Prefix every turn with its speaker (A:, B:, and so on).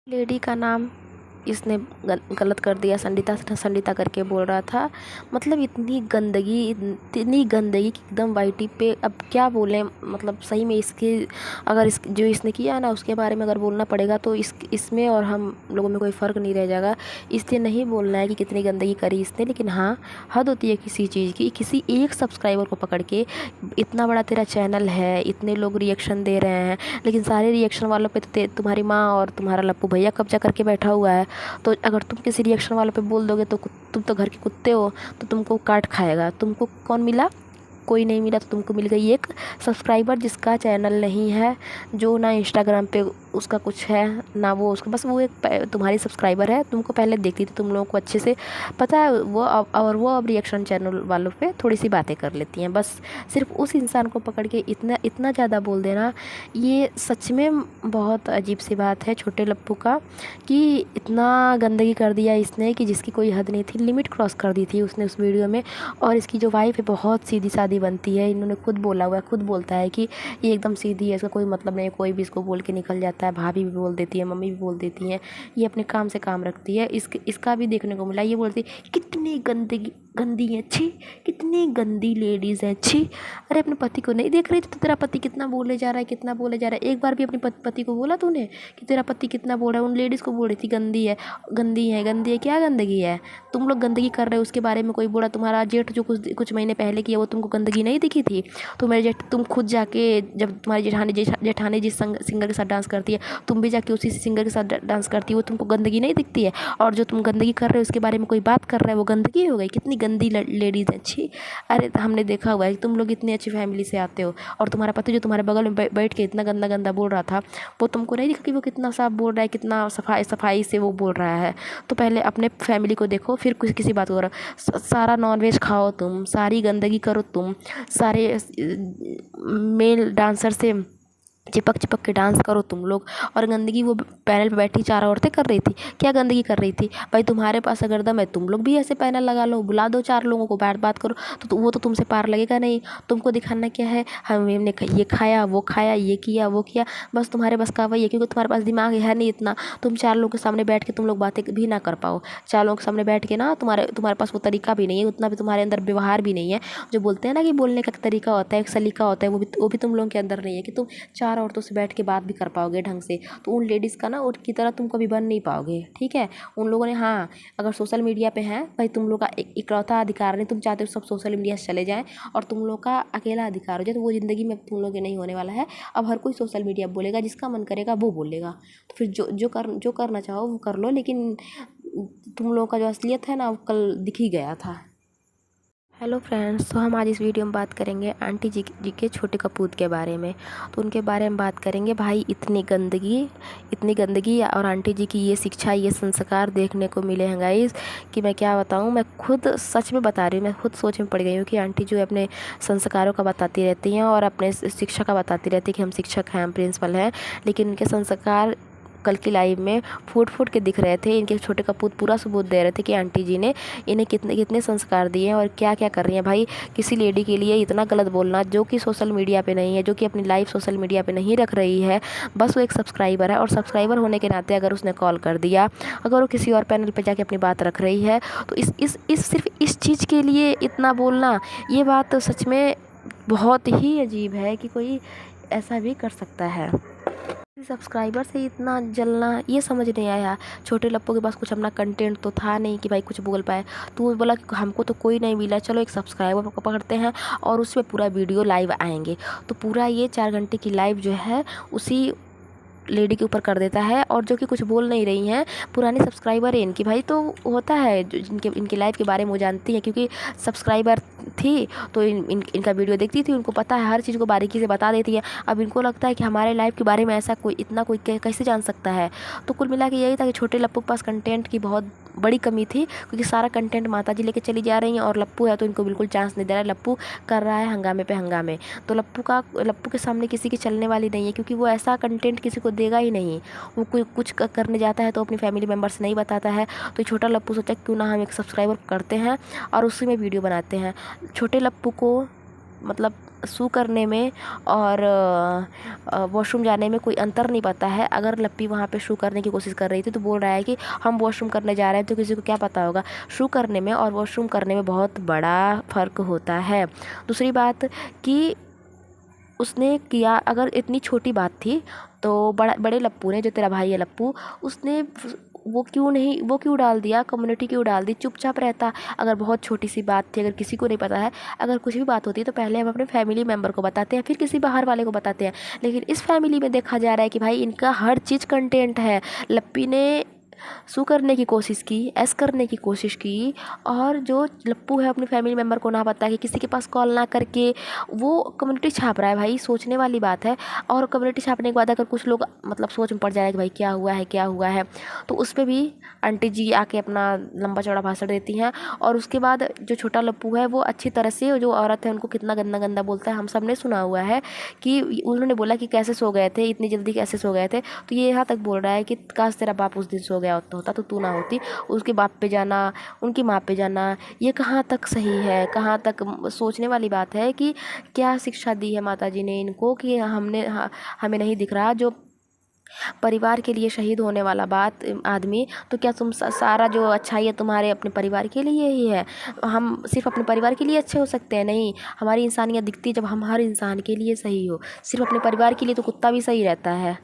A: Lady का नाम इसने गलत कर दिया, संडीता संडीता करके बोल रहा था। मतलब इतनी गंदगी कि एकदम वाईटी पे अब क्या बोलें। मतलब सही में इसके अगर इस जो इसने किया ना उसके बारे में अगर बोलना पड़ेगा तो इसमें और हम लोगों में कोई फ़र्क नहीं रह जाएगा। इसलिए नहीं बोलना है कि कितनी गंदगी करी इसने, लेकिन हाँ हद होती है किसी चीज़ की। किसी एक सब्सक्राइबर को पकड़ के इतना बड़ा तेरा चैनल है, इतने लोग रिएक्शन दे रहे हैं, लेकिन सारे रिएक्शन वालों पे तो तुम्हारी माँ और तुम्हारा लप्पू भैया कब्जा करके बैठा हुआ है। तो अगर तुम किसी रिएक्शन वालों पे बोल दोगे तो तुम तो घर के कुत्ते हो, तो तुमको काट खाएगा। तुमको कौन मिला? कोई नहीं मिला। तो तुमको मिल गई एक सब्सक्राइबर जिसका चैनल नहीं है, जो ना इंस्टाग्राम पे उसका कुछ है ना वो उसका, बस वो एक तुम्हारी सब्सक्राइबर है। तुमको पहले देखती थी, तुम लोगों को अच्छे से पता है वो और वो अब रिएक्शन चैनल वालों पे थोड़ी सी बातें कर लेती हैं। बस सिर्फ उस इंसान को पकड़ के इतना इतना ज़्यादा बोल देना, ये सच में बहुत अजीब सी बात है छोटे लप्पू का, कि इतना गंदगी कर दिया इसने कि जिसकी कोई हद नहीं थी। लिमिट क्रॉस कर दी थी उसने उस वीडियो में। और इसकी जो वाइफ है बहुत सीधी सादी बनती है, इन्होंने खुद बोला हुआ है, खुद बोलता है कि ये एकदम सीधी है, इसका कोई मतलब नहीं है, कोई भी इसको बोल के निकल जाता है। भाभी भी बोल देती है, मम्मी भी बोल देती हैं, ये अपने काम से काम रखती है। इसका भी देखने को मिला, ये बोलती कितनी गंदी है, छी कितनी गंदी लेडीज़ है, छी। अरे अपने पति को नहीं देख रही थी तो तेरा पति कितना बोले जा रहा है, कितना बोले जा रहा है। एक बार भी अपने पति को बोला तूने कि तेरा पति कितना बोल रहा है? उन लेडीज़ को बोल रही थी गंदी है, गंदी है, गंदी है। क्या गंदगी है? तुम लोग गंदगी कर रहे हो, उसके बारे में कोई बोला? तुम्हारा जेठ जो कुछ महीने पहले किया वो तुमको गंदगी नहीं दिखी थी? तो मेरे जेठ तुम खुद जाके, जब तुम्हारी जेठानी जिस सिंगर के साथ डांस करती है, तुम भी जाके उसी सिंगर के साथ डांस करती है, वो तुमको गंदगी नहीं दिखती है? और जो तुम गंदगी कर रहे हो उसके बारे में कोई बात कर रहा है, वो गंदगी हो गई? कितनी गंदी लेडीज़ है, अच्छी। अरे हमने देखा हुआ है कि तुम लोग इतनी अच्छी फैमिली से आते हो, और तुम्हारा पति जो तुम्हारे बगल में बैठ के इतना गंदा गंदा बोल रहा था, वो तुमको नहीं दिखा कि वो कितना साफ बोल रहा है, कितना सफाई से वो बोल रहा है? तो पहले अपने फैमिली को देखो, फिर किसी बात को करो। सारा नॉनवेज खाओ तुम, सारी गंदगी करो तुम, सारे मेल डांसर से चिपक के डांस करो तुम लोग, और गंदगी वो पैनल पे बैठी 4 औरतें कर रही थी। क्या गंदगी कर रही थी भाई? तुम्हारे पास अगर दम है तुम लोग भी ऐसे पैनल लगा लो, बुला दो 4 लोगों को, बैठ बात करो। तो वो तो तुमसे पार लगेगा नहीं। तुमको दिखाना क्या है? हमने ये खाया, वो खाया, ये किया, वो किया, बस तुम्हारे बस का वही है, क्योंकि तुम्हारे पास दिमाग है नहीं इतना। तुम 4 लोगों के सामने बैठ के तुम लोग बातें भी ना कर पाओ। 4 लोगों के सामने बैठ के ना तुम्हारे पास वो तरीका भी नहीं है, उतना भी तुम्हारे अंदर व्यवहार भी नहीं है। जो बोलते हैं ना कि बोलने का तरीका होता है, एक सलीका होता है, वो भी तुम लोगों के अंदर नहीं है कि तुम 4 औरतों से बैठ के बात भी कर पाओगे ढंग से। तो उन लेडीज़ का ना उनकी तरह तुम कभी बन नहीं पाओगे, ठीक है? उन लोगों ने, हाँ अगर सोशल मीडिया पे हैं भाई, तुम लोग का इकलौता अधिकार नहीं, तुम चाहते हो सब सोशल मीडिया से चले जाएं और तुम लोग का अकेला अधिकार हो जाए, तो वो ज़िंदगी में तुम लोग के नहीं होने वाला है। अब हर कोई सोशल मीडिया बोलेगा, जिसका मन करेगा वो बोलेगा। तो फिर जो करना चाहो वो कर लो, लेकिन तुम लोगों का जो असलियत है ना वो कल दिख ही गया था। हेलो फ्रेंड्स, तो हम आज इस वीडियो में बात करेंगे आंटी जी के छोटे कपूत के बारे में। तो उनके बारे में बात करेंगे। भाई इतनी गंदगी और आंटी जी की ये शिक्षा, ये संस्कार देखने को मिले हैं गाइस, कि मैं क्या बताऊं। मैं खुद सच में बता रही हूँ, मैं खुद सोच में पड़ गई हूँ कि आंटी जो अपने संस्कारों का बताती रहती हैं और अपने शिक्षा का बताती रहती है कि हम शिक्षक हैं, हम प्रिंसिपल हैं, लेकिन उनके संस्कार कल की लाइव में फूट के दिख रहे थे। इनके छोटे कपूत पूरा सबूत दे रहे थे कि आंटी जी ने इन्हें कितने संस्कार दिए हैं और क्या क्या कर रही हैं। भाई किसी लेडी के लिए इतना गलत बोलना, जो कि सोशल मीडिया पे नहीं है, जो कि अपनी लाइफ सोशल मीडिया पे नहीं रख रही है, बस वो एक सब्सक्राइबर है, और सब्सक्राइबर होने के नाते अगर उसने कॉल कर दिया, अगर वो किसी और पैनल पर जाके अपनी बात रख रही है, तो सिर्फ इस चीज़ के लिए इतना बोलना, ये बात तो सच में बहुत ही अजीब है कि कोई ऐसा भी कर सकता है। सब्सक्राइबर से इतना जलना, ये समझ नहीं आया। छोटे लप्पू के पास कुछ अपना कंटेंट तो था नहीं कि भाई कुछ बोल पाए, तो वो बोला कि हमको तो कोई नहीं मिला, चलो एक सब्सक्राइबर को पकड़ते हैं और उसमें पूरा वीडियो लाइव आएंगे। तो पूरा ये 4 घंटे की लाइव जो है उसी लेडी के ऊपर कर देता है, और जो कि कुछ बोल नहीं रही हैं, पुरानी सब्सक्राइबर है इनकी। भाई तो होता है जो इनकी लाइफ के बारे में वो जानती हैं, क्योंकि सब्सक्राइबर थी तो इनका वीडियो देखती थी, उनको पता है, हर चीज़ को बारीकी से बता देती है। अब इनको लगता है कि हमारे लाइफ के बारे में ऐसा कोई कैसे जान सकता है। तो कुल मिला के यही था कि छोटे लप्पू के पास कंटेंट की बहुत बड़ी कमी थी, क्योंकि सारा कंटेंट माता जी लेके चली जा रही हैं, और लप्पू है तो इनको बिल्कुल चांस नहीं दे रहा है। लप्पू कर रहा है हंगामे पे हंगामे, तो लप्पू के सामने किसी की चलने वाली नहीं है, क्योंकि वो ऐसा कंटेंट किसी को देगा ही नहीं। वो कोई कुछ करने जाता है तो अपनी फैमिली मेम्बर से नहीं बताता है। तो छोटा लप्पू सोचा क्यों ना हम एक सब्सक्राइबर करते हैं और उसी में वीडियो बनाते हैं। छोटे लप्पू को मतलब सू करने में और वॉशरूम जाने में कोई अंतर नहीं पता है। अगर लप्पी वहाँ पे शू करने की कोशिश कर रही थी तो बोल रहा है कि हम वॉशरूम करने जा रहे हैं, तो किसी को क्या पता होगा। शू करने में और वॉशरूम करने में बहुत बड़ा फ़र्क होता है। दूसरी बात कि उसने किया, अगर इतनी छोटी बात थी तो बड़े लप्पू ने, जो तेरा भाई है लप्पू, उसने वो क्यों डाल दिया, कम्युनिटी क्यों डाल दी, चुपचाप रहता। अगर बहुत छोटी सी बात थी, अगर किसी को नहीं पता है, अगर कुछ भी बात होती है तो पहले हम अपने फैमिली मेम्बर को बताते हैं, फिर किसी बाहर वाले को बताते हैं। लेकिन इस फैमिली में देखा जा रहा है कि भाई इनका हर चीज़ कंटेंट है। लप्पी ने सू करने की कोशिश की, एस करने की कोशिश की, और जो लप्पू है अपनी फैमिली मेम्बर को ना बता के, किसी के पास कॉल ना करके वो कम्युनिटी छाप रहा है। भाई सोचने वाली बात है। और कम्युनिटी छापने के बाद अगर कुछ लोग मतलब सोच में पड़ जाए कि भाई क्या हुआ है क्या हुआ है, तो उस पर भी आंटी जी आके अपना लंबा चौड़ा भाषण देती हैं। और उसके बाद जो छोटा लप्पू है वो अच्छी तरह से, जो औरत है उनको कितना गंदा गंदा बोलता है, हम सब ने सुना हुआ है कि उन्होंने बोला कि कैसे सो गए थे, इतनी जल्दी कैसे सो गए थे। तो ये यहाँ तक बोल रहा है कि काश तेरा बाप उस दिन सो गया होता तो तू ना होती। उसके बाप पे जाना, उनकी माँ पे जाना, ये कहाँ तक सही है, कहाँ तक सोचने वाली बात है कि क्या शिक्षा दी है माता जी ने इनको कि हमें नहीं दिख रहा जो परिवार के लिए शहीद होने वाला बात आदमी। तो क्या तुम सारा जो अच्छाई है तुम्हारे अपने परिवार के लिए ही है। हम सिर्फ अपने परिवार के लिए अच्छे हो सकते हैं? नहीं, हमारी इंसानियत दिखती है जब हम हर इंसान के लिए सही हो। सिर्फ अपने परिवार के लिए तो कुत्ता भी सही रहता है।